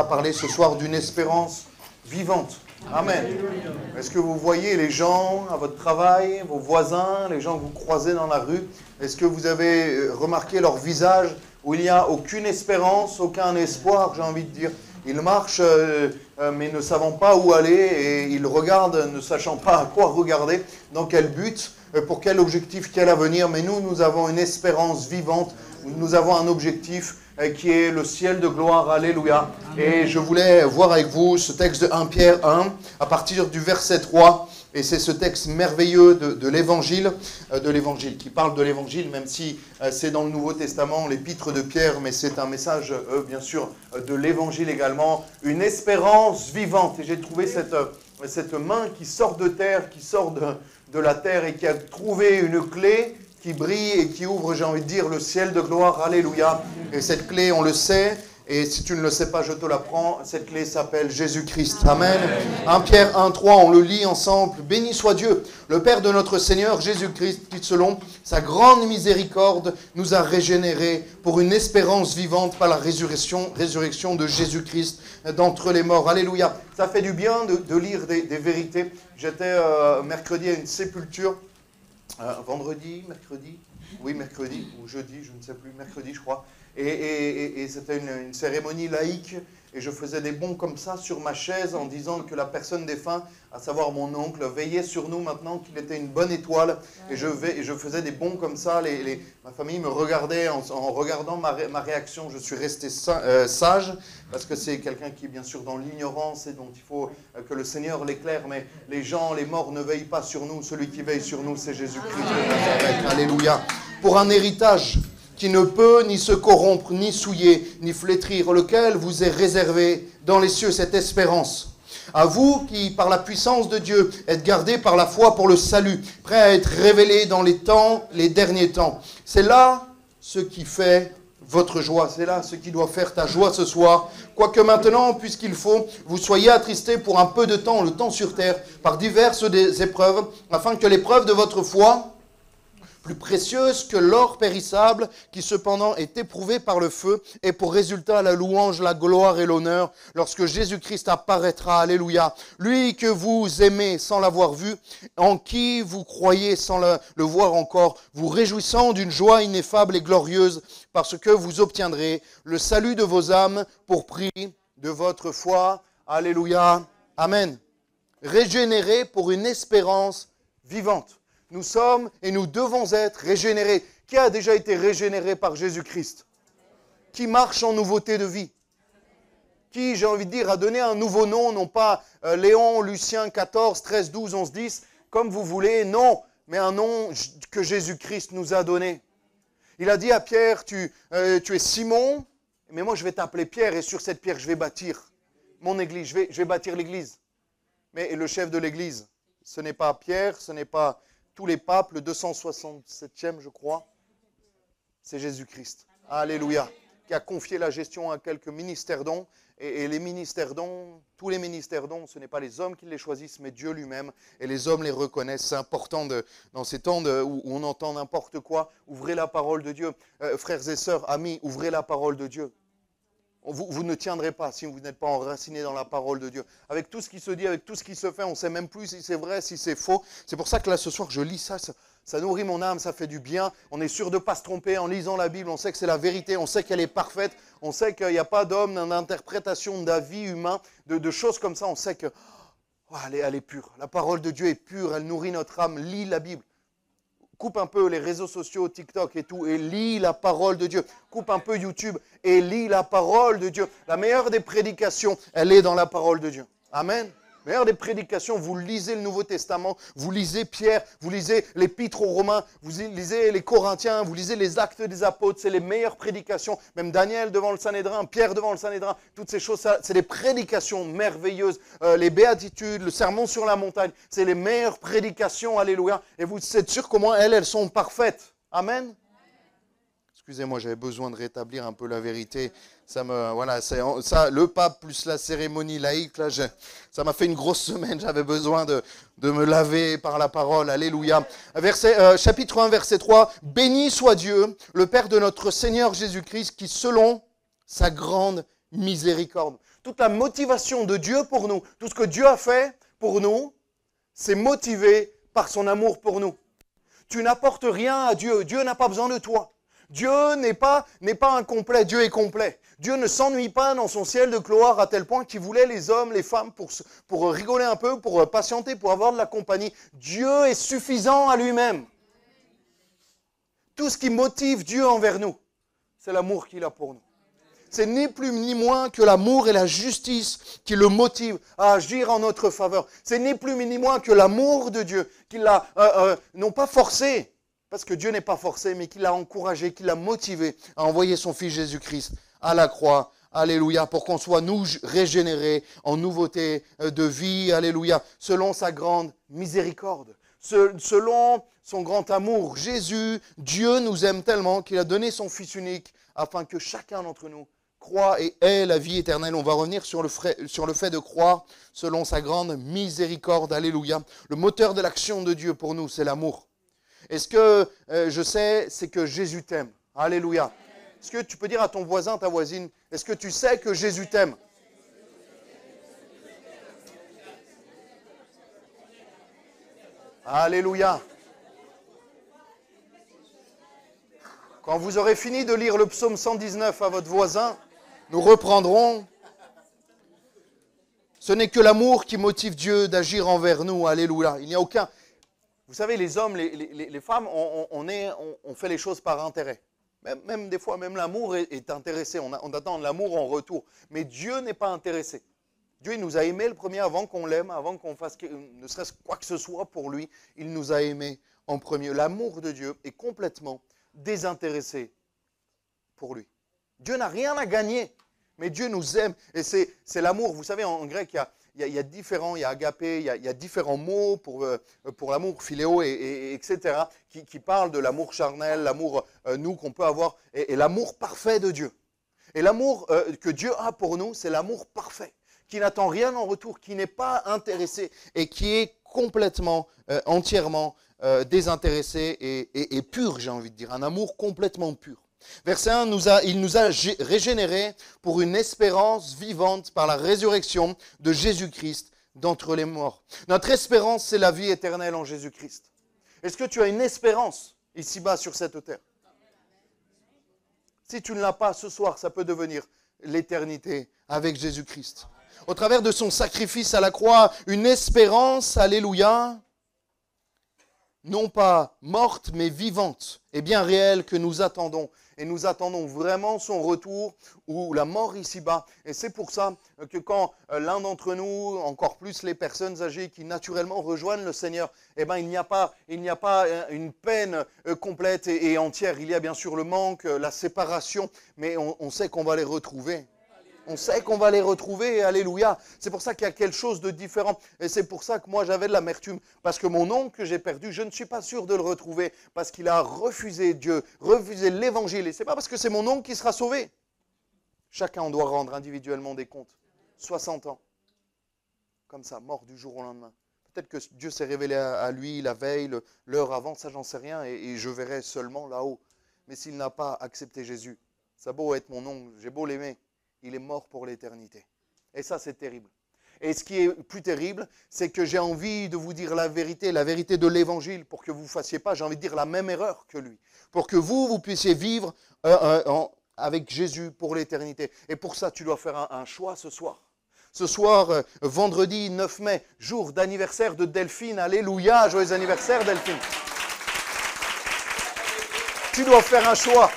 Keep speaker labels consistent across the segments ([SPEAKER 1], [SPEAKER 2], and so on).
[SPEAKER 1] va parler ce soir d'une espérance vivante. Amen. Est-ce que vous voyez les gens à votre travail, vos voisins, les gens que vous croisez dans la rue? Est-ce que vous avez remarqué leur visage où il n'y a aucune espérance, aucun espoir, j'ai envie de dire? Ils marchent, mais ne savant pas où aller, et ils regardent, ne sachant pas à quoi regarder, dans quel but, pour quel objectif, quel avenir. Mais nous avons une espérance vivante, nous avons un objectif qui est le ciel de gloire, alléluia. Et je voulais voir avec vous ce texte de 1 Pierre 1, à partir du verset 3, et c'est ce texte merveilleux de l'évangile, qui parle de l'évangile, même si c'est dans le Nouveau Testament, l'épître de Pierre, mais c'est un message, bien sûr, de l'évangile également, une espérance vivante. Et j'ai trouvé cette main qui sort de terre, qui sort de la terre et qui a trouvé une clé qui brille et qui ouvre, j'ai envie de dire, le ciel de gloire, alléluia. Et cette clé, on le sait, et si tu ne le sais pas, je te l'apprends, cette clé s'appelle Jésus-Christ. Amen. 1 Pierre 1, 3, on le lit ensemble. Béni soit Dieu, le Père de notre Seigneur Jésus-Christ, qui selon sa grande miséricorde nous a régénérés pour une espérance vivante par la résurrection de Jésus-Christ d'entre les morts. Alléluia. Ça fait du bien de lire des vérités. J'étais mercredi à une sépulture. Vendredi, mercredi, ou jeudi, je ne sais plus, mercredi je crois, et c'était une cérémonie laïque, et je faisais des bonds comme ça sur ma chaise en disant que la personne défunt, à savoir mon oncle, veillait sur nous maintenant, qu'il était une bonne étoile, et je faisais des bonds comme ça, ma famille me regardait en regardant ma réaction. Je suis resté sage, parce que c'est quelqu'un qui est bien sûr dans l'ignorance et dont il faut que le Seigneur l'éclaire, mais les gens, les morts ne veillent pas sur nous, celui qui veille sur nous c'est Jésus-Christ de Nazareth, alléluia, pour un héritage qui ne peut ni se corrompre, ni souiller, ni flétrir, lequel vous est réservé dans les cieux, cette espérance. À vous qui, par la puissance de Dieu, êtes gardés par la foi pour le salut, prêts à être révélés dans les derniers temps. C'est là ce qui fait votre joie, c'est là ce qui doit faire ta joie ce soir. Quoique maintenant, puisqu'il faut, vous soyez attristés pour un peu de temps, le temps sur terre, par diverses épreuves, afin que l'épreuve de votre foi, plus précieuse que l'or périssable, qui cependant est éprouvé par le feu, et pour résultat la louange, la gloire et l'honneur, lorsque Jésus-Christ apparaîtra, alléluia. Lui que vous aimez sans l'avoir vu, en qui vous croyez sans le voir encore, vous réjouissant d'une joie ineffable et glorieuse, parce que vous obtiendrez le salut de vos âmes pour prix de votre foi, alléluia, amen. Régénérés pour une espérance vivante. Nous sommes et nous devons être régénérés. Qui a déjà été régénéré par Jésus-Christ? Qui marche en nouveauté de vie? Qui, j'ai envie de dire, a donné un nouveau nom, non pas Léon, Lucien, 14, 13, 12, 11, 10, comme vous voulez, non, mais un nom que Jésus-Christ nous a donné. Il a dit à Pierre, tu es Simon, mais moi je vais t'appeler Pierre, et sur cette pierre je vais bâtir mon église, je vais bâtir l'église. Mais le chef de l'église, ce n'est pas Pierre, ce n'est pas tous les papes, le 267e, je crois, c'est Jésus-Christ. Alléluia. Qui a confié la gestion à quelques ministères dons. Et les ministères dons, tous les ministères dons, ce n'est pas les hommes qui les choisissent, mais Dieu lui-même. Et les hommes les reconnaissent. C'est important dans ces temps où on entend n'importe quoi. Ouvrez la parole de Dieu. Frères et sœurs, amis, ouvrez la parole de Dieu. Vous ne tiendrez pas si vous n'êtes pas enraciné dans la parole de Dieu. Avec tout ce qui se dit, avec tout ce qui se fait, on ne sait même plus si c'est vrai, si c'est faux. C'est pour ça que là, ce soir, je lis ça, ça nourrit mon âme, ça fait du bien. On est sûr de ne pas se tromper en lisant la Bible. On sait que c'est la vérité, on sait qu'elle est parfaite. On sait qu'il n'y a pas d'homme, d'interprétation d'avis humain, de choses comme ça. On sait que elle est pure. La parole de Dieu est pure, elle nourrit notre âme. Lis la Bible. Coupe un peu les réseaux sociaux, TikTok et tout, et lis la parole de Dieu. Coupe un peu YouTube et lis la parole de Dieu. La meilleure des prédications, elle est dans la parole de Dieu. Amen. La meilleure des prédications, vous lisez le Nouveau Testament, vous lisez Pierre, vous lisez l'Épître aux Romains, vous lisez les Corinthiens, vous lisez les Actes des Apôtres, c'est les meilleures prédications. Même Daniel devant le Sanhédrin, Pierre devant le Sanhédrin, toutes ces choses, c'est des prédications merveilleuses. Les béatitudes, le sermon sur la montagne, c'est les meilleures prédications, alléluia. Et vous êtes sûr qu'au moins elles sont parfaites. Amen. Excusez-moi, j'avais besoin de rétablir un peu la vérité. Le pape plus la cérémonie laïque, là, ça m'a fait une grosse semaine. J'avais besoin de me laver par la parole. Alléluia. Chapitre 1, verset 3. Béni soit Dieu, le Père de notre Seigneur Jésus-Christ, qui selon sa grande miséricorde. Toute la motivation de Dieu pour nous, tout ce que Dieu a fait pour nous, c'est motivé par son amour pour nous. Tu n'apportes rien à Dieu. Dieu n'a pas besoin de toi. Dieu n'est pas incomplet, Dieu est complet. Dieu ne s'ennuie pas dans son ciel de gloire à tel point qu'il voulait les hommes, les femmes pour rigoler un peu, pour patienter, pour avoir de la compagnie. Dieu est suffisant à lui-même. Tout ce qui motive Dieu envers nous, c'est l'amour qu'il a pour nous. C'est ni plus ni moins que l'amour et la justice qui le motivent à agir en notre faveur. C'est ni plus ni moins que l'amour de Dieu qui l'a, non pas forcé, parce que Dieu n'est pas forcé, mais qui l'a encouragé, qui l'a motivé à envoyer son Fils Jésus-Christ à la croix. Alléluia, pour qu'on soit nous régénérés en nouveauté de vie. Alléluia, selon sa grande miséricorde. Selon son grand amour, Jésus, Dieu nous aime tellement qu'il a donné son Fils unique afin que chacun d'entre nous croit et ait la vie éternelle. On va revenir sur le fait de croire selon sa grande miséricorde. Alléluia. Le moteur de l'action de Dieu pour nous, c'est l'amour. Et ce que je sais, c'est que Jésus t'aime. Alléluia. Est-ce que tu peux dire à ton voisin, ta voisine, est-ce que tu sais que Jésus t'aime? Alléluia. Quand vous aurez fini de lire le psaume 119 à votre voisin, nous reprendrons. Ce n'est que l'amour qui motive Dieu d'agir envers nous. Alléluia. Il n'y a aucun... Vous savez, les hommes, les femmes, on fait les choses par intérêt. Même des fois, même l'amour est intéressé. On attend l'amour en retour. Mais Dieu n'est pas intéressé. Dieu, il nous a aimés le premier avant qu'on l'aime, avant qu'on fasse ne serait-ce quoi que ce soit pour lui. Il nous a aimés en premier. L'amour de Dieu est complètement désintéressé pour lui. Dieu n'a rien à gagner, mais Dieu nous aime. Et c'est l'amour. Vous savez, en grec, il y a différents, il y a agapé, il y a différents mots pour l'amour, philéo, etc., qui parlent de l'amour charnel, l'amour, nous, qu'on peut avoir, et l'amour parfait de Dieu. Et l'amour que Dieu a pour nous, c'est l'amour parfait, qui n'attend rien en retour, qui n'est pas intéressé et qui est complètement, entièrement désintéressé et pur, j'ai envie de dire, un amour complètement pur. Verset 1, il nous a régénérés pour une espérance vivante par la résurrection de Jésus-Christ d'entre les morts. Notre espérance, c'est la vie éternelle en Jésus-Christ. Est-ce que tu as une espérance ici-bas sur cette terre? Si tu ne l'as pas ce soir, ça peut devenir l'éternité avec Jésus-Christ. Au travers de son sacrifice à la croix, une espérance, alléluia, non pas morte, mais vivante et bien réelle que nous attendons. Et nous attendons vraiment son retour ou la mort ici-bas. Et c'est pour ça que quand l'un d'entre nous, encore plus les personnes âgées qui naturellement rejoignent le Seigneur, eh ben, il n'y a pas une peine complète et entière. Il y a bien sûr le manque, la séparation, mais on sait qu'on va les retrouver. On sait qu'on va les retrouver, alléluia. C'est pour ça qu'il y a quelque chose de différent. Et c'est pour ça que moi j'avais de l'amertume. Parce que mon oncle que j'ai perdu, je ne suis pas sûr de le retrouver. Parce qu'il a refusé Dieu, refusé l'évangile. Et ce n'est pas parce que c'est mon oncle qui sera sauvé. Chacun doit rendre individuellement des comptes. 60 ans. Comme ça, mort du jour au lendemain. Peut-être que Dieu s'est révélé à lui la veille, l'heure avant, ça j'en sais rien. Et je verrai seulement là-haut. Mais s'il n'a pas accepté Jésus, ça a beau être mon oncle, j'ai beau l'aimer. Il est mort pour l'éternité. Et ça, c'est terrible. Et ce qui est plus terrible, c'est que j'ai envie de vous dire la vérité de l'évangile, pour que vous ne fassiez pas, j'ai envie de dire, la même erreur que lui. Pour que vous puissiez vivre avec Jésus pour l'éternité. Et pour ça, tu dois faire un choix ce soir. Ce soir, vendredi 9 mai, jour d'anniversaire de Delphine. Alléluia, joyeux anniversaire Delphine. Tu dois faire un choix.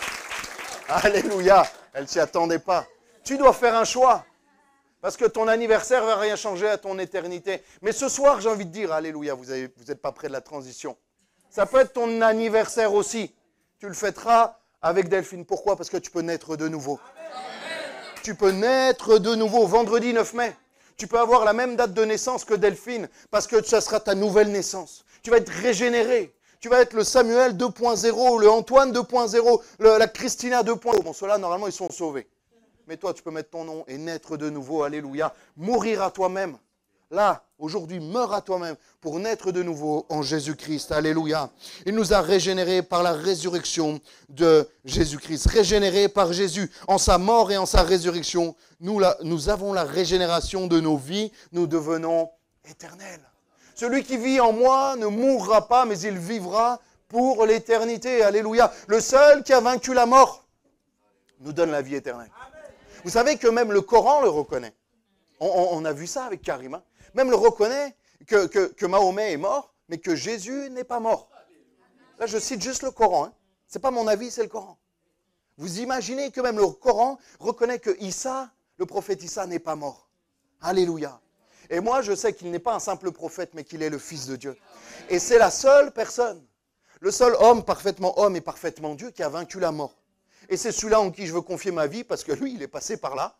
[SPEAKER 1] Alléluia, elle ne s'y attendait pas. Tu dois faire un choix, parce que ton anniversaire ne va rien changer à ton éternité. Mais ce soir, j'ai envie de dire, alléluia, vous n'êtes pas près de la transition. Ça peut être ton anniversaire aussi. Tu le fêteras avec Delphine. Pourquoi? Parce que tu peux naître de nouveau. Amen. Tu peux naître de nouveau, vendredi 9 mai. Tu peux avoir la même date de naissance que Delphine, parce que ça sera ta nouvelle naissance. Tu vas être régénéré. Tu vas être le Samuel 2.0, le Antoine 2.0, la Christina 2.0. Bon, ceux-là, normalement, ils sont sauvés. Mais toi, tu peux mettre ton nom et naître de nouveau, alléluia. Mourir à toi-même. Là, aujourd'hui, meurs à toi-même pour naître de nouveau en Jésus-Christ. Alléluia. Il nous a régénérés par la résurrection de Jésus-Christ. Régénérés par Jésus en sa mort et en sa résurrection. Nous avons la régénération de nos vies. Nous devenons éternels. Celui qui vit en moi ne mourra pas, mais il vivra pour l'éternité. Alléluia. Le seul qui a vaincu la mort nous donne la vie éternelle. Vous savez que même le Coran le reconnaît. On a vu ça avec Karim. Même le reconnaît que Mahomet est mort, mais que Jésus n'est pas mort. Là, je cite juste le Coran. Ce n'est pas mon avis, c'est le Coran. Vous imaginez que même le Coran reconnaît que Issa, le prophète Issa, n'est pas mort. Alléluia. Et moi, je sais qu'il n'est pas un simple prophète, mais qu'il est le Fils de Dieu. Et c'est la seule personne, le seul homme et parfaitement Dieu qui a vaincu la mort. Et c'est celui-là en qui je veux confier ma vie, parce que lui, il est passé par là,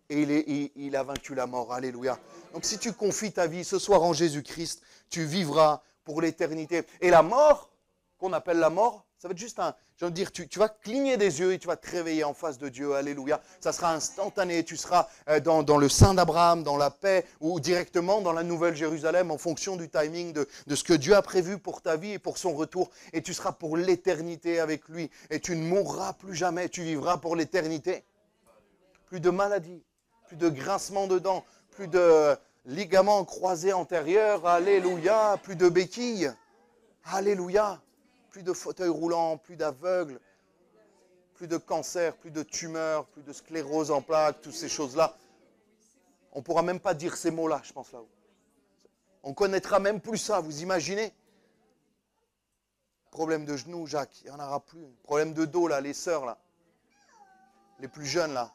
[SPEAKER 1] et il a vaincu la mort. Alléluia. Donc si tu confies ta vie ce soir en Jésus-Christ, tu vivras pour l'éternité. Et la mort, qu'on appelle la mort, ça va être juste je veux dire, tu vas cligner des yeux et tu vas te réveiller en face de Dieu. Alléluia. Ça sera instantané. Tu seras dans le sein d'Abraham, dans la paix, ou directement dans la Nouvelle Jérusalem, en fonction du timing de ce que Dieu a prévu pour ta vie et pour son retour. Et tu seras pour l'éternité avec lui. Et tu ne mourras plus jamais. Tu vivras pour l'éternité. Plus de maladies, plus de grincements de dents, plus de ligaments croisés antérieurs. Alléluia. Plus de béquilles. Alléluia. Plus de fauteuils roulants, plus d'aveugles, plus de cancer, plus de tumeurs, plus de sclérose en plaques, toutes ces choses-là. On ne pourra même pas dire ces mots-là, je pense là-haut. On ne connaîtra même plus ça, vous imaginez? Problème de genoux, Jacques, il n'y en aura plus. Problème de dos, là, les sœurs, là. Les plus jeunes, là.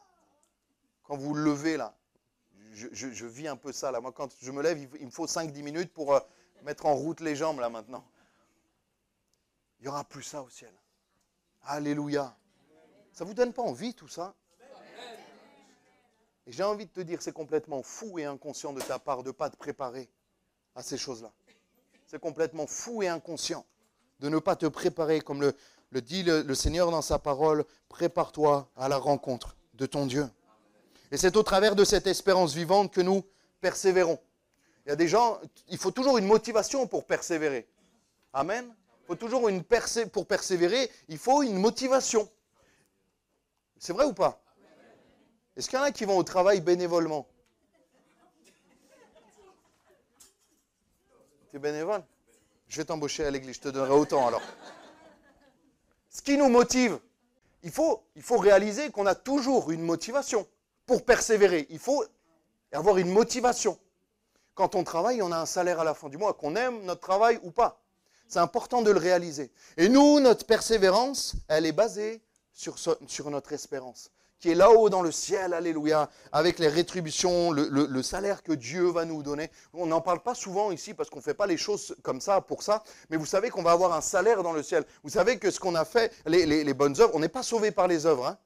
[SPEAKER 1] Quand vous le levez, là. Je vis un peu ça, là. Moi, quand je me lève, il me faut 5-10 minutes pour mettre en route les jambes, là, maintenant. Il n'y aura plus ça au ciel. Alléluia. Ça ne vous donne pas envie tout ça? Et j'ai envie de te dire, c'est complètement fou et inconscient de ta part de ne pas te préparer à ces choses-là. C'est complètement fou et inconscient de ne pas te préparer, comme le dit le Seigneur dans sa parole, prépare-toi à la rencontre de ton Dieu. Et c'est au travers de cette espérance vivante que nous persévérons. Il y a des gens, il faut toujours une motivation pour persévérer. Amen. Il faut toujours pour persévérer, il faut une motivation. C'est vrai ou pas? Est-ce qu'il y en a qui vont au travail bénévolement? Tu es bénévole? Je vais t'embaucher à l'église, je te donnerai autant alors. Ce qui nous motive, il faut réaliser qu'on a toujours une motivation pour persévérer. Il faut avoir une motivation. Quand on travaille, on a un salaire à la fin du mois, qu'on aime notre travail ou pas. C'est important de le réaliser. Et nous, notre persévérance, elle est basée sur notre espérance, qui est là-haut dans le ciel, alléluia, avec les rétributions, le salaire que Dieu va nous donner. On n'en parle pas souvent ici parce qu'on ne fait pas les choses comme ça pour ça, mais vous savez qu'on va avoir un salaire dans le ciel. Vous savez que ce qu'on a fait, les bonnes œuvres, on n'est pas sauvé par les œuvres. Hein.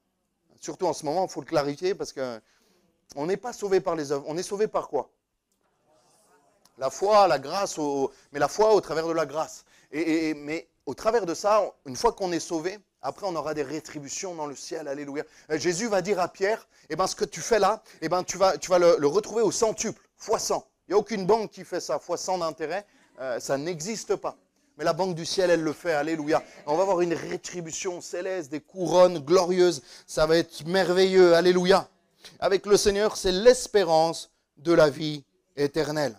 [SPEAKER 1] Surtout en ce moment, il faut le clarifier parce qu'on n'est pas sauvé par les œuvres. On est sauvé par quoi? La foi, la grâce, mais la foi au travers de la grâce. Mais au travers de ça, une fois qu'on est sauvé, après on aura des rétributions dans le ciel, alléluia. Jésus va dire à Pierre, ce que tu fais là, tu vas le retrouver au centuple, fois 100. Il n'y a aucune banque qui fait ça, fois 100 d'intérêt, ça n'existe pas. Mais la banque du ciel, elle le fait, alléluia. On va avoir une rétribution céleste, des couronnes glorieuses, ça va être merveilleux, alléluia. Avec le Seigneur, c'est l'espérance de la vie éternelle.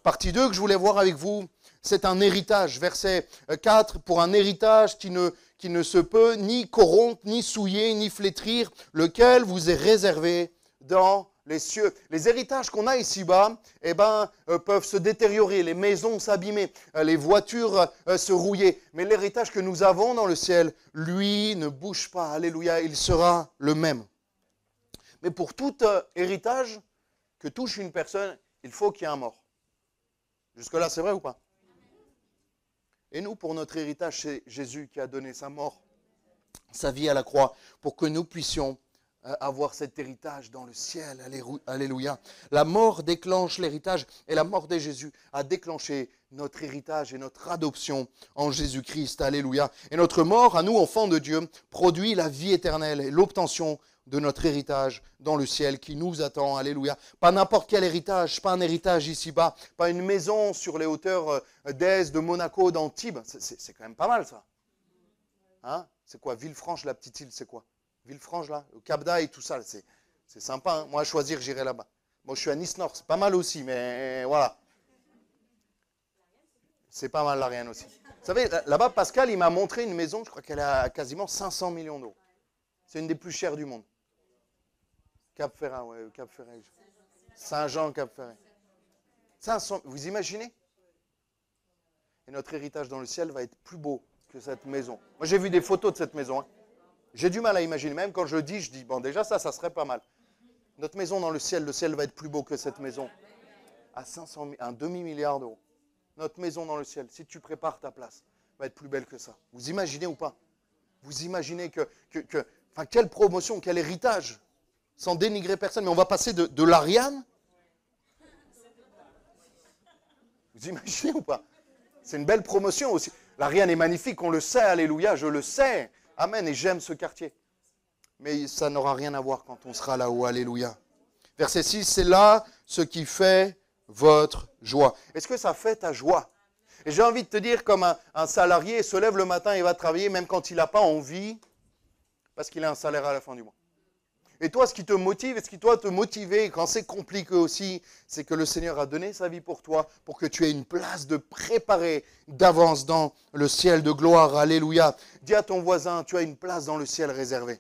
[SPEAKER 1] Partie 2 que je voulais voir avec vous, c'est un héritage. Verset 4, pour un héritage qui ne se peut ni corrompre, ni souiller, ni flétrir, lequel vous est réservé dans les cieux. Les héritages qu'on a ici-bas, peuvent se détériorer, les maisons s'abîmer, les voitures se rouiller. Mais l'héritage que nous avons dans le ciel, lui, ne bouge pas. Alléluia, il sera le même. Mais pour tout héritage que touche une personne, il faut qu'il y ait un mort. Jusque-là, c'est vrai ou pas? Et nous, pour notre héritage, c'est Jésus qui a donné sa mort, sa vie à la croix, pour que nous puissions avoir cet héritage dans le ciel. Alléluia. La mort déclenche l'héritage et la mort de Jésus a déclenché notre héritage et notre adoption en Jésus-Christ. Alléluia. Et notre mort, à nous, enfants de Dieu, produit la vie éternelle et l'obtention de notre héritage dans le ciel qui nous attend. Alléluia. Pas n'importe quel héritage, pas un héritage ici-bas, pas une maison sur les hauteurs d'Aise, de Monaco, d'Antibes. C'est quand même pas mal ça. Hein? C'est quoi Villefranche, la petite île, c'est quoi Villefranche là, au Cap d'Aille, tout ça, c'est sympa. Hein? Moi, à choisir, j'irai là-bas. Moi, je suis à Nice-Nord, c'est pas mal aussi, mais voilà. C'est pas mal l'Ariane aussi. Vous savez, là-bas, Pascal, il m'a montré une maison, je crois qu'elle a quasiment 500 millions d'euros. C'est une des plus chères du monde. Cap-Ferrat, ouais, Cap-Ferrat. Saint-Jean, Cap-Ferrat. 500, vous imaginez? Et notre héritage dans le ciel va être plus beau que cette maison. Moi, j'ai vu des photos de cette maison. Hein. J'ai du mal à imaginer. Même quand je dis, bon, déjà ça serait pas mal. Notre maison dans le ciel va être plus beau que cette maison. À 500, un demi-milliard d'euros. Notre maison dans le ciel, si tu prépares ta place, va être plus belle que ça. Vous imaginez ou pas? Vous imaginez enfin, quelle promotion, quel héritage, sans dénigrer personne, mais on va passer de l'Ariane. Vous imaginez ou pas? C'est une belle promotion aussi. L'Ariane est magnifique, on le sait, alléluia, je le sais. Amen, et j'aime ce quartier. Mais ça n'aura rien à voir quand on sera là-haut, alléluia. Verset 6, c'est là ce qui fait votre joie. Est-ce que ça fait ta joie? Et j'ai envie de te dire, comme un salarié se lève le matin et va travailler, même quand il n'a pas envie, parce qu'il a un salaire à la fin du mois. Et toi, ce qui te motive, et ce qui doit te motiver, quand c'est compliqué aussi, c'est que le Seigneur a donné sa vie pour toi, pour que tu aies une place de préparée d'avance dans le ciel de gloire. Alléluia. Dis à ton voisin, tu as une place dans le ciel réservée.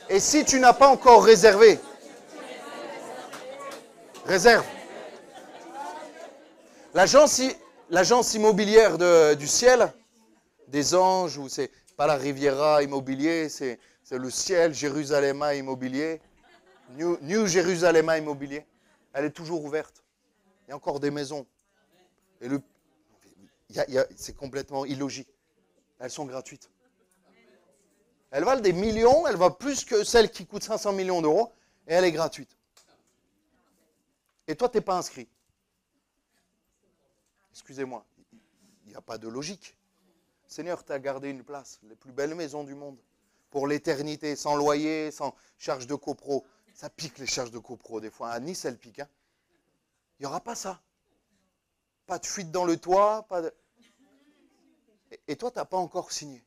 [SPEAKER 1] Et si tu n'as pas encore réservé, réserve. L'agence immobilière du ciel, des anges, ou c'est pas la Riviera Immobilier, c'est le ciel, Jérusalem Immobilier, New Jérusalem Immobilier. Elle est toujours ouverte. Il y a encore des maisons. Et c'est complètement illogique. Elles sont gratuites. Elles valent des millions, elles valent plus que celle qui coûte 500 millions d'euros, et elle est gratuite. Et toi, tu n'es pas inscrit. Excusez-moi, il n'y a pas de logique. Seigneur, tu as gardé une place, les plus belles maisons du monde, pour l'éternité, sans loyer, sans charge de copro. Ça pique les charges de copro des fois. À Nice, elles piquent. Hein. Il n'y aura pas ça. Pas de fuite dans le toit. Pas de... Et toi, tu n'as pas encore signé.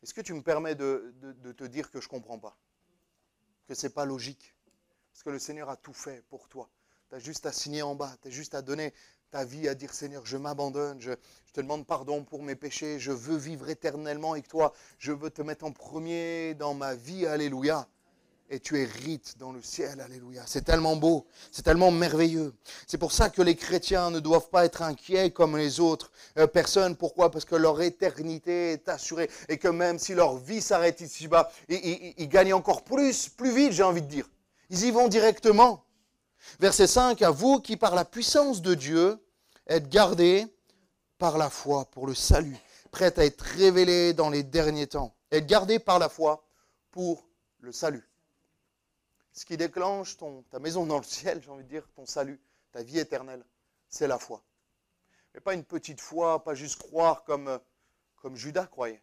[SPEAKER 1] Est-ce que tu me permets de te dire que je ne comprends pas? Que ce n'est pas logique? Parce que le Seigneur a tout fait pour toi. Tu as juste à signer en bas. Tu as juste à donner ta vie, à dire Seigneur, je m'abandonne. Je te demande pardon pour mes péchés. Je veux vivre éternellement avec toi. Je veux te mettre en premier dans ma vie. Alléluia. Et tu hérites dans le ciel, alléluia. C'est tellement beau, c'est tellement merveilleux. C'est pour ça que les chrétiens ne doivent pas être inquiets comme les autres personnes. Pourquoi? Parce que leur éternité est assurée et que même si leur vie s'arrête ici-bas, ils gagnent encore plus vite, j'ai envie de dire. Ils y vont directement. Verset 5, à vous qui par la puissance de Dieu êtes gardés par la foi pour le salut, prêts à être révélés dans les derniers temps. Être gardés par la foi pour le salut. Ce qui déclenche ta maison dans le ciel, j'ai envie de dire, ton salut, ta vie éternelle, c'est la foi. Mais pas une petite foi, pas juste croire comme Judas croyait,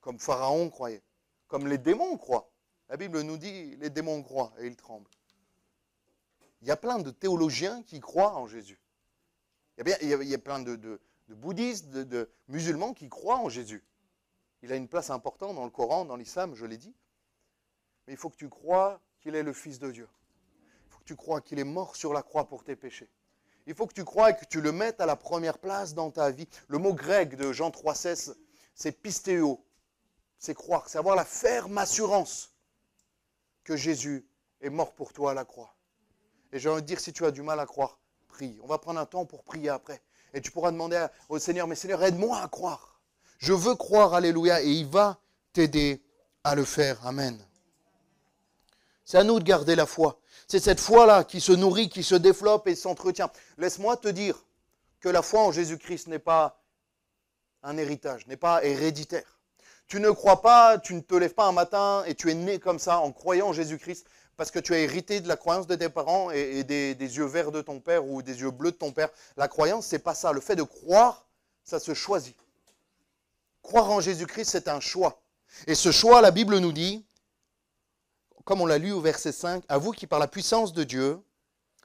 [SPEAKER 1] comme Pharaon croyait, comme les démons croient. La Bible nous dit, les démons croient et ils tremblent. Il y a plein de théologiens qui croient en Jésus. Il y a plein de bouddhistes, de musulmans qui croient en Jésus. Il a une place importante dans le Coran, dans l'islam, je l'ai dit. Mais il faut que tu crois qu'il est le Fils de Dieu. Il faut que tu crois qu'il est mort sur la croix pour tes péchés. Il faut que tu crois et que tu le mettes à la première place dans ta vie. Le mot grec de Jean 3,16, c'est pistéo. C'est croire, c'est avoir la ferme assurance que Jésus est mort pour toi à la croix. Et j'ai envie de dire, si tu as du mal à croire, prie. On va prendre un temps pour prier après. Et tu pourras demander au Seigneur, mais Seigneur, aide-moi à croire. Je veux croire, alléluia, et il va t'aider à le faire. Amen. C'est à nous de garder la foi. C'est cette foi-là qui se nourrit, qui se développe et s'entretient. Laisse-moi te dire que la foi en Jésus-Christ n'est pas un héritage, n'est pas héréditaire. Tu ne crois pas, tu ne te lèves pas un matin et tu es né comme ça en croyant en Jésus-Christ parce que tu as hérité de la croyance de tes parents et des yeux verts de ton père ou des yeux bleus de ton père. La croyance, ce n'est pas ça. Le fait de croire, ça se choisit. Croire en Jésus-Christ, c'est un choix. Et ce choix, la Bible nous dit, comme on l'a lu au verset 5, « À vous qui par la puissance de Dieu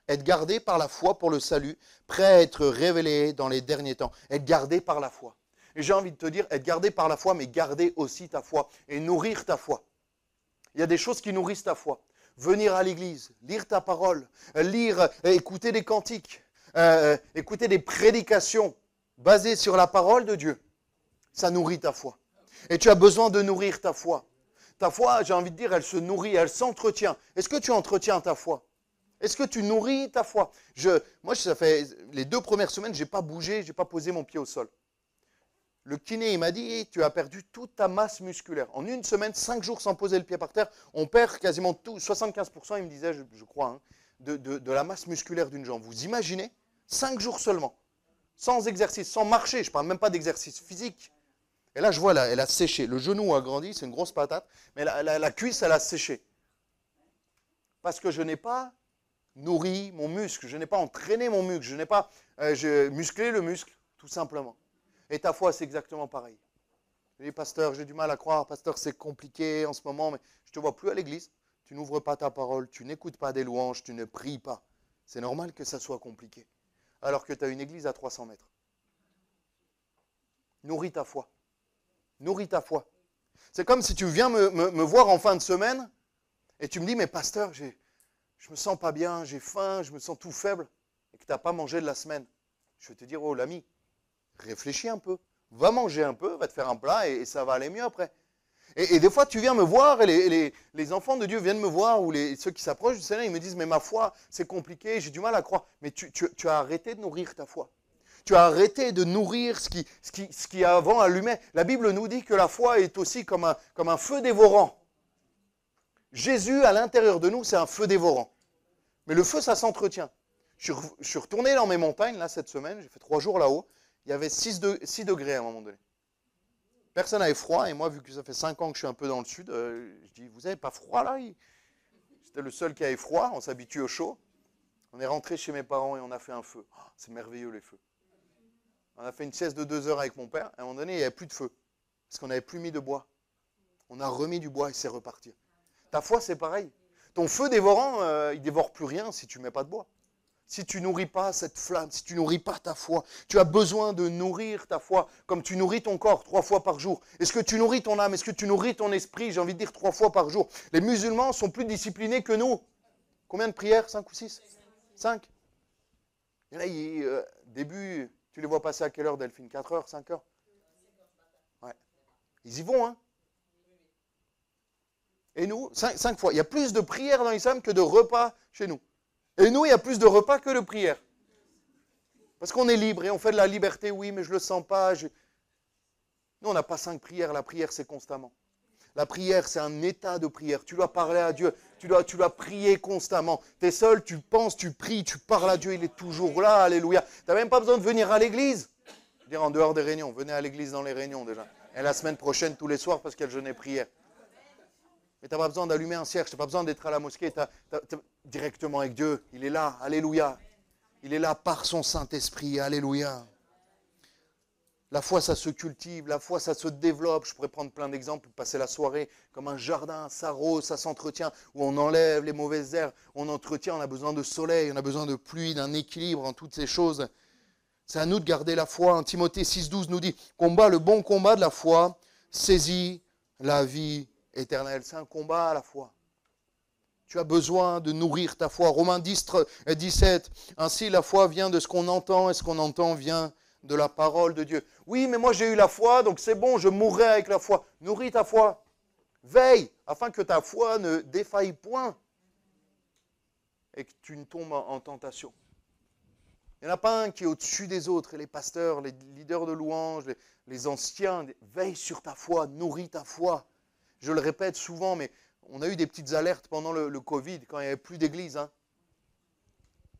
[SPEAKER 1] êtes gardés par la foi pour le salut, prêts à être révélés dans les derniers temps. » Être gardé par la foi. Et j'ai envie de te dire, être gardé par la foi, mais garder aussi ta foi et nourrir ta foi. Il y a des choses qui nourrissent ta foi. Venir à l'église, lire ta parole, écouter des cantiques, écouter des prédications basées sur la parole de Dieu. Ça nourrit ta foi. Et tu as besoin de nourrir ta foi. Ta foi, j'ai envie de dire, elle se nourrit, elle s'entretient. Est-ce que tu entretiens ta foi? Est-ce que tu nourris ta foi? Moi, ça fait les 2 premières semaines, je n'ai pas bougé, je n'ai pas posé mon pied au sol. Le kiné, il m'a dit, tu as perdu toute ta masse musculaire. En une semaine, 5 jours sans poser le pied par terre, on perd quasiment tout, 75%, il me disait, je crois, hein, de la masse musculaire d'une jambe. Vous imaginez? 5 jours seulement, sans exercice, sans marcher, je ne parle même pas d'exercice physique. Et là, je vois, elle a séché. Le genou a grandi, c'est une grosse patate, mais la cuisse, elle a séché. Parce que je n'ai pas nourri mon muscle, je n'ai pas entraîné mon muscle, je n'ai pas musclé le muscle, tout simplement. Et ta foi, c'est exactement pareil. Je dis, pasteur, j'ai du mal à croire, pasteur, c'est compliqué en ce moment, mais je ne te vois plus à l'église, tu n'ouvres pas ta parole, tu n'écoutes pas des louanges, tu ne pries pas. C'est normal que ça soit compliqué, alors que tu as une église à 300 mètres. Nourris ta foi. Nourris ta foi. C'est comme si tu viens me voir en fin de semaine et tu me dis, mais pasteur, je me sens pas bien, j'ai faim, je me sens tout faible, et que tu n'as pas mangé de la semaine. Je vais te dire, oh l'ami, réfléchis un peu, va manger un peu, va te faire un plat et ça va aller mieux après. Et des fois, tu viens me voir et les enfants de Dieu viennent me voir ou ceux qui s'approchent du Seigneur, ils me disent, mais ma foi, c'est compliqué, j'ai du mal à croire. Mais tu as arrêté de nourrir ta foi. Tu as arrêté de nourrir ce qui avant allumait. La Bible nous dit que la foi est aussi comme un feu dévorant. Jésus, à l'intérieur de nous, c'est un feu dévorant. Mais le feu, ça s'entretient. Je suis retourné dans mes montagnes, là, cette semaine, j'ai fait 3 jours là-haut. Il y avait 6 degrés à un moment donné. Personne n'avait froid, et moi, vu que ça fait 5 ans que je suis un peu dans le sud, je dis, vous n'avez pas froid là? J'étais le seul qui avait froid, on s'habitue au chaud. On est rentré chez mes parents et on a fait un feu. Oh, c'est merveilleux les feux. On a fait une sieste de 2 heures avec mon père, à un moment donné, il n'y avait plus de feu, parce qu'on n'avait plus mis de bois. On a remis du bois et c'est reparti. Ta foi, c'est pareil. Ton feu dévorant, il ne dévore plus rien si tu ne mets pas de bois. Si tu nourris pas cette flamme, si tu nourris pas ta foi, tu as besoin de nourrir ta foi comme tu nourris ton corps 3 fois par jour. Est-ce que tu nourris ton âme? Est-ce que tu nourris ton esprit? J'ai envie de dire 3 fois par jour. Les musulmans sont plus disciplinés que nous. Combien de prières? 5 ou 6? 5. Et là, début, tu les vois passer à quelle heure, Delphine? 4 heures, 5 heures? Ouais. Ils y vont, hein? Et nous, 5 fois. Il y a plus de prières dans l'islam que de repas chez nous. Et nous, il y a plus de repas que de prières. Parce qu'on est libre et on fait de la liberté, oui, mais je ne le sens pas. Nous, on n'a pas 5 prières. La prière, c'est constamment. La prière, c'est un état de prière. Tu dois parler à Dieu. Tu dois prier constamment. Tu es seul, tu penses, tu pries, tu parles à Dieu. Il est toujours là. Alléluia. Tu n'as même pas besoin de venir à l'église. Je veux dire, en dehors des réunions. Venez à l'église dans les réunions déjà. Et la semaine prochaine, tous les soirs, parce qu'il y a le jeûne et prière. Mais tu n'as pas besoin d'allumer un cierge, tu n'as pas besoin d'être à la mosquée, directement avec Dieu. Il est là, alléluia. Il est là par son Saint-Esprit, alléluia. La foi, ça se cultive, la foi, ça se développe. Je pourrais prendre plein d'exemples, passer la soirée comme un jardin, ça rose, ça s'entretient, où on enlève les mauvaises herbes, on entretient, on a besoin de soleil, on a besoin de pluie, d'un équilibre en toutes ces choses. C'est à nous de garder la foi. Timothée 6,12 nous dit, combat le bon combat de la foi, saisis la vie éternel. C'est un combat à la foi. Tu as besoin de nourrir ta foi. Romains 10:17. Ainsi, la foi vient de ce qu'on entend et ce qu'on entend vient de la parole de Dieu. Oui, mais moi j'ai eu la foi, donc c'est bon, je mourrai avec la foi. Nourris ta foi. Veille afin que ta foi ne défaille point et que tu ne tombes en tentation. Il n'y en a pas un qui est au-dessus des autres. Et les pasteurs, les leaders de louanges, les anciens, veille sur ta foi, nourris ta foi. Je le répète souvent, mais on a eu des petites alertes pendant le Covid, quand il n'y avait plus d'église. Hein.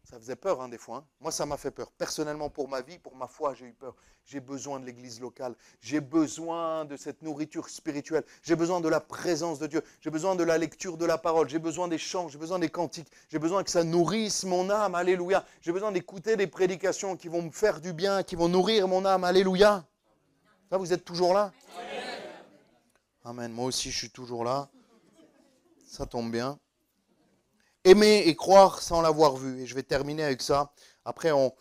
[SPEAKER 1] Ça faisait peur, hein, des fois. Hein. Moi, ça m'a fait peur. Personnellement, pour ma vie, pour ma foi, j'ai eu peur. J'ai besoin de l'église locale. J'ai besoin de cette nourriture spirituelle. J'ai besoin de la présence de Dieu. J'ai besoin de la lecture de la parole. J'ai besoin des chants. J'ai besoin des cantiques. J'ai besoin que ça nourrisse mon âme. Alléluia. J'ai besoin d'écouter des prédications qui vont me faire du bien, qui vont nourrir mon âme. Alléluia. Ça, vous êtes toujours là? Amen. Moi aussi, je suis toujours là. Ça tombe bien. Aimer et croire sans l'avoir vu. Et je vais terminer avec ça. Après, on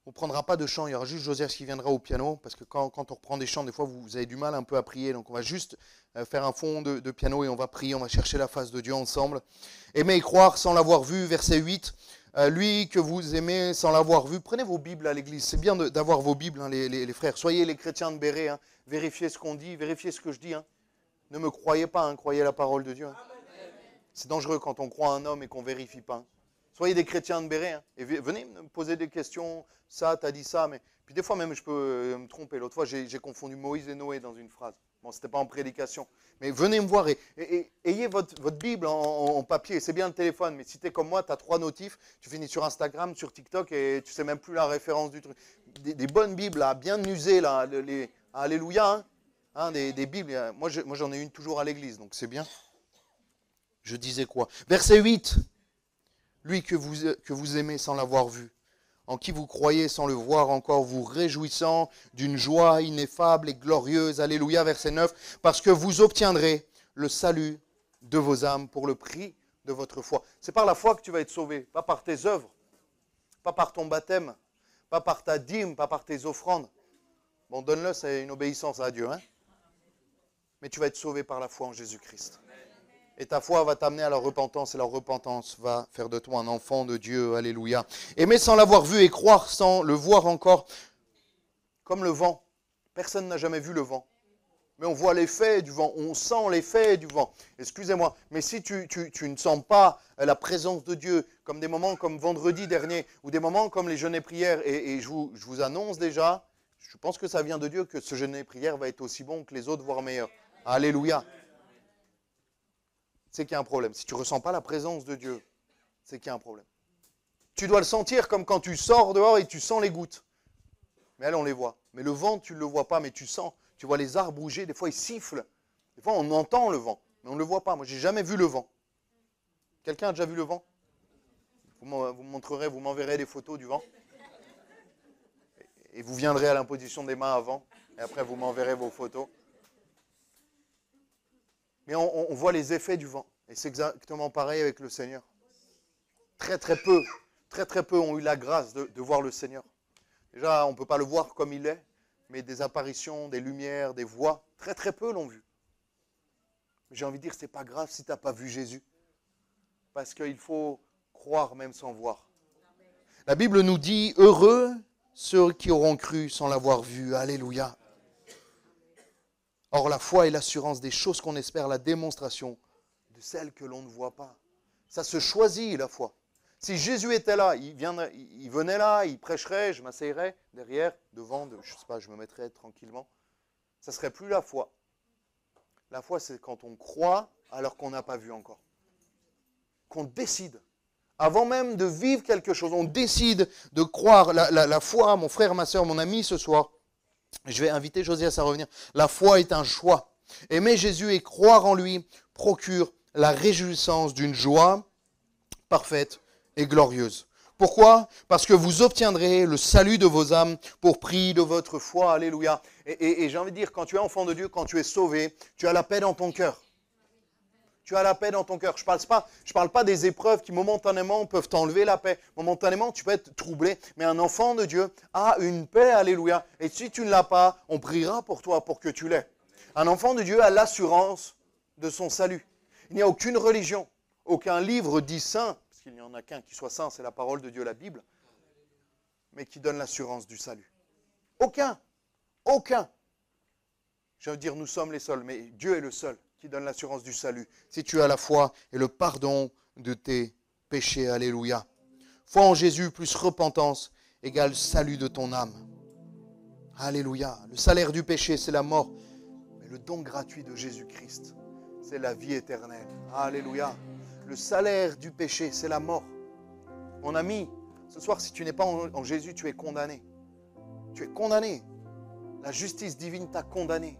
[SPEAKER 1] ne prendra pas de chant. Il y aura juste Joseph qui viendra au piano. Parce que quand on reprend des chants, des fois, vous avez du mal un peu à prier. Donc, on va juste faire un fond de piano et on va prier. On va chercher la face de Dieu ensemble. Aimer et croire sans l'avoir vu. Verset 8. Lui que vous aimez sans l'avoir vu. Prenez vos Bibles à l'église. C'est bien d'avoir vos Bibles, hein, les frères. Soyez les chrétiens de Béret. Hein. Vérifiez ce qu'on dit. Vérifiez ce que je dis. Hein. Ne me croyez pas. Hein. Croyez la parole de Dieu. Hein. C'est dangereux quand on croit un homme et qu'on ne vérifie pas. Soyez des chrétiens de Béret. Hein. Et venez me poser des questions. Ça, tu as dit ça. Mais... Puis des fois même, je peux me tromper. L'autre fois, j'ai confondu Moïse et Noé dans une phrase. Bon, ce n'était pas en prédication. Mais venez me voir et ayez votre Bible en papier. C'est bien le téléphone. Mais si tu es comme moi, tu as 3 notifs. Tu finis sur Instagram, sur TikTok et tu ne sais même plus la référence du truc. Des bonnes Bibles, là, bien usées. Là, alléluia. Hein, des Bibles. Moi, j'en ai une toujours à l'église. Donc c'est bien. Je disais quoi? Verset 8. Lui que vous aimez sans l'avoir vu, en qui vous croyez sans le voir encore, vous réjouissant d'une joie ineffable et glorieuse. Alléluia. Verset 9. Parce que vous obtiendrez le salut de vos âmes pour le prix de votre foi. C'est par la foi que tu vas être sauvé, pas par tes œuvres, pas par ton baptême, pas par ta dîme, pas par tes offrandes. Bon, donne-le, c'est une obéissance à Dieu. Hein? Mais tu vas être sauvé par la foi en Jésus-Christ. Et ta foi va t'amener à la repentance, et la repentance va faire de toi un enfant de Dieu. Alléluia. Aimer sans l'avoir vu et croire sans le voir encore, comme le vent. Personne n'a jamais vu le vent. Mais on voit l'effet du vent, on sent l'effet du vent. Excusez-moi, mais si tu ne sens pas la présence de Dieu, comme des moments comme vendredi dernier, ou des moments comme les jeûnes et prières, et je vous annonce déjà, je pense que ça vient de Dieu, que ce jeûne et prière va être aussi bon que les autres, voire meilleur. Alléluia. C'est qu'il y a un problème. Si tu ne ressens pas la présence de Dieu, c'est qu'il y a un problème. Tu dois le sentir comme quand tu sors dehors et tu sens les gouttes. Mais elles, on les voit. Mais le vent, tu ne le vois pas, mais tu sens. Tu vois les arbres bouger, des fois ils sifflent. Des fois on entend le vent, mais on ne le voit pas. Moi, je n'ai jamais vu le vent. Quelqu'un a déjà vu le vent? Vous montrerez, vous m'enverrez des photos du vent. Et vous viendrez à l'imposition des mains avant. Et après, vous m'enverrez vos photos. Mais on voit les effets du vent. Et c'est exactement pareil avec le Seigneur. Très peu ont eu la grâce de voir le Seigneur. Déjà, on ne peut pas le voir comme il est, mais des apparitions, des lumières, des voix, très peu l'ont vu. Mais j'ai envie de dire, ce n'est pas grave si tu n'as pas vu Jésus. Parce qu'il faut croire même sans voir. La Bible nous dit, heureux ceux qui auront cru sans l'avoir vu. Alléluia. Or, la foi est l'assurance des choses qu'on espère, la démonstration de celles que l'on ne voit pas. Ça se choisit, la foi. Si Jésus était là, il venait là, il prêcherait, je m'asseyerais derrière, devant, je ne sais pas, je me mettrais tranquillement. Ça ne serait plus la foi. La foi, c'est quand on croit alors qu'on n'a pas vu encore. Qu'on décide. Avant même de vivre quelque chose, on décide de croire. La foi, mon frère, ma soeur, mon ami, ce soir, je vais inviter Josias à revenir. La foi est un choix. Aimer Jésus et croire en lui procure la réjouissance d'une joie parfaite et glorieuse. Pourquoi? Parce que vous obtiendrez le salut de vos âmes pour prix de votre foi. Alléluia. Et j'ai envie de dire, quand tu es enfant de Dieu, quand tu es sauvé, tu as la paix dans ton cœur. Tu as la paix dans ton cœur. Je parle pas des épreuves qui momentanément peuvent t'enlever la paix. Momentanément, tu peux être troublé. Mais un enfant de Dieu a une paix, alléluia. Et si tu ne l'as pas, on priera pour toi pour que tu l'aies. Un enfant de Dieu a l'assurance de son salut. Il n'y a aucune religion, aucun livre dit saint, parce qu'il n'y en a qu'un qui soit saint, c'est la parole de Dieu, la Bible, mais qui donne l'assurance du salut. Aucun. Je veux dire, nous sommes les seuls, mais Dieu est le seul qui donne l'assurance du salut. Si tu as la foi et le pardon de tes péchés, alléluia. Foi en Jésus plus repentance égale salut de ton âme. Alléluia. Le salaire du péché, c'est la mort. Mais le don gratuit de Jésus-Christ, c'est la vie éternelle. Alléluia. Le salaire du péché, c'est la mort. Mon ami, ce soir, si tu n'es pas en Jésus, tu es condamné. Tu es condamné. La justice divine t'a condamné.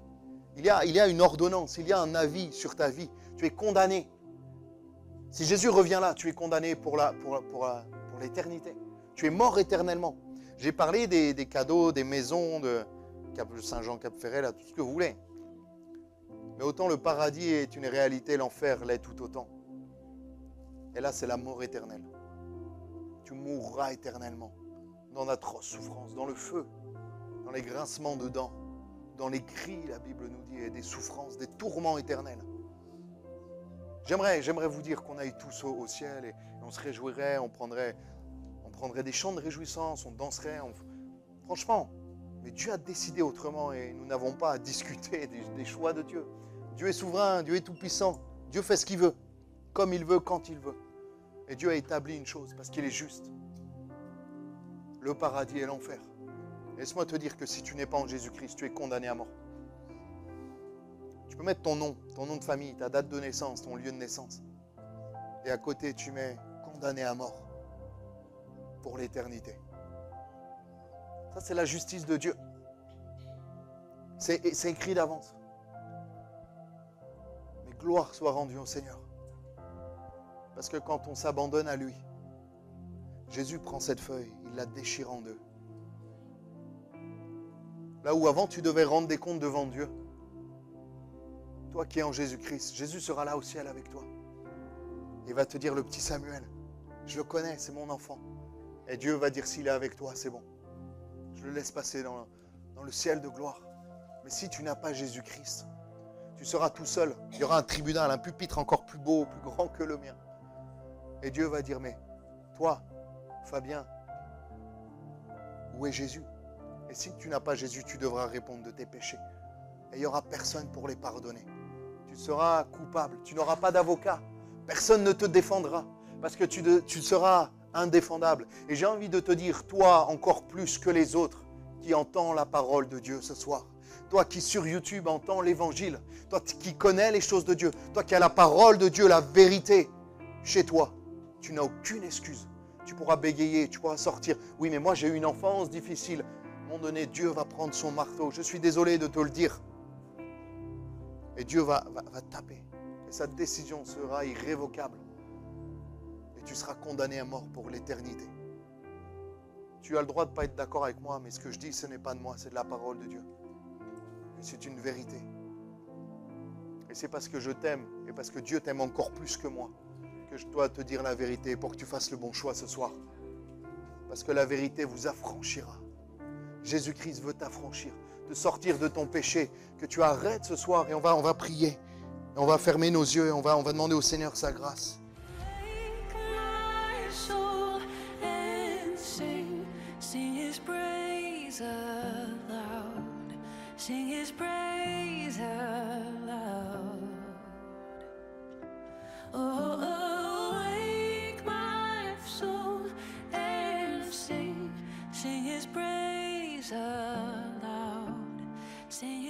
[SPEAKER 1] Il y a une ordonnance, il y a un avis sur ta vie. Tu es condamné. Si Jésus revient là, tu es condamné pour l'éternité. Tu es mort éternellement. J'ai parlé des cadeaux, des maisons de Saint-Jean-Cap-Ferret, là, tout ce que vous voulez. Mais autant le paradis est une réalité, l'enfer l'est tout autant. Et là, c'est la mort éternelle. Tu mourras éternellement dans d'atroces souffrances, dans le feu, dans les grincements de dents, dans les cris, la Bible nous dit, et des souffrances, des tourments éternels. J'aimerais vous dire qu'on aille tous au ciel et on se réjouirait, on prendrait des chants de réjouissance, on danserait. Franchement, mais Dieu a décidé autrement et nous n'avons pas à discuter des choix de Dieu. Dieu est souverain, Dieu est tout-puissant. Dieu fait ce qu'il veut, comme il veut, quand il veut. Et Dieu a établi une chose parce qu'il est juste. Le paradis et l'enfer. Laisse-moi te dire que si tu n'es pas en Jésus-Christ, tu es condamné à mort. Tu peux mettre ton nom de famille, ta date de naissance, ton lieu de naissance. Et à côté, tu mets condamné à mort pour l'éternité. Ça, c'est la justice de Dieu. C'est écrit d'avance. Mais gloire soit rendue au Seigneur. Parce que quand on s'abandonne à lui, Jésus prend cette feuille, il la déchire en deux. Là où avant tu devais rendre des comptes devant Dieu, toi qui es en Jésus-Christ, Jésus sera là au ciel avec toi. Il va te dire, le petit Samuel, je le connais, c'est mon enfant. Et Dieu va dire, s'il est avec toi, c'est bon. Je le laisse passer dans le ciel de gloire. Mais si tu n'as pas Jésus-Christ, tu seras tout seul. Il y aura un tribunal, un pupitre encore plus beau, plus grand que le mien. Et Dieu va dire, mais toi, Fabien, où est Jésus? Et si tu n'as pas Jésus, tu devras répondre de tes péchés. Et il n'y aura personne pour les pardonner. Tu seras coupable, tu n'auras pas d'avocat. Personne ne te défendra parce que tu seras indéfendable. Et j'ai envie de te dire, toi encore plus que les autres qui entends la parole de Dieu ce soir, toi qui sur YouTube entends l'évangile, toi qui connais les choses de Dieu, toi qui as la parole de Dieu, la vérité chez toi, tu n'as aucune excuse. Tu pourras bégayer, tu pourras sortir. Oui, mais moi j'ai eu une enfance difficile. À un moment donné, Dieu va prendre son marteau. Je suis désolé de te le dire. Et Dieu va taper. Et sa décision sera irrévocable. Et tu seras condamné à mort pour l'éternité. Tu as le droit de ne pas être d'accord avec moi, mais ce que je dis, ce n'est pas de moi, c'est de la parole de Dieu. Et c'est une vérité. Et c'est parce que je t'aime, et parce que Dieu t'aime encore plus que moi, que je dois te dire la vérité pour que tu fasses le bon choix ce soir. Parce que la vérité vous affranchira. Jésus-Christ veut t'affranchir, de sortir de ton péché, que tu arrêtes ce soir et on va prier. Et on va fermer nos yeux et on va demander au Seigneur sa grâce.
[SPEAKER 2] Sing his praise aloud. Oh, awake my soul and sing his praise aloud. Sing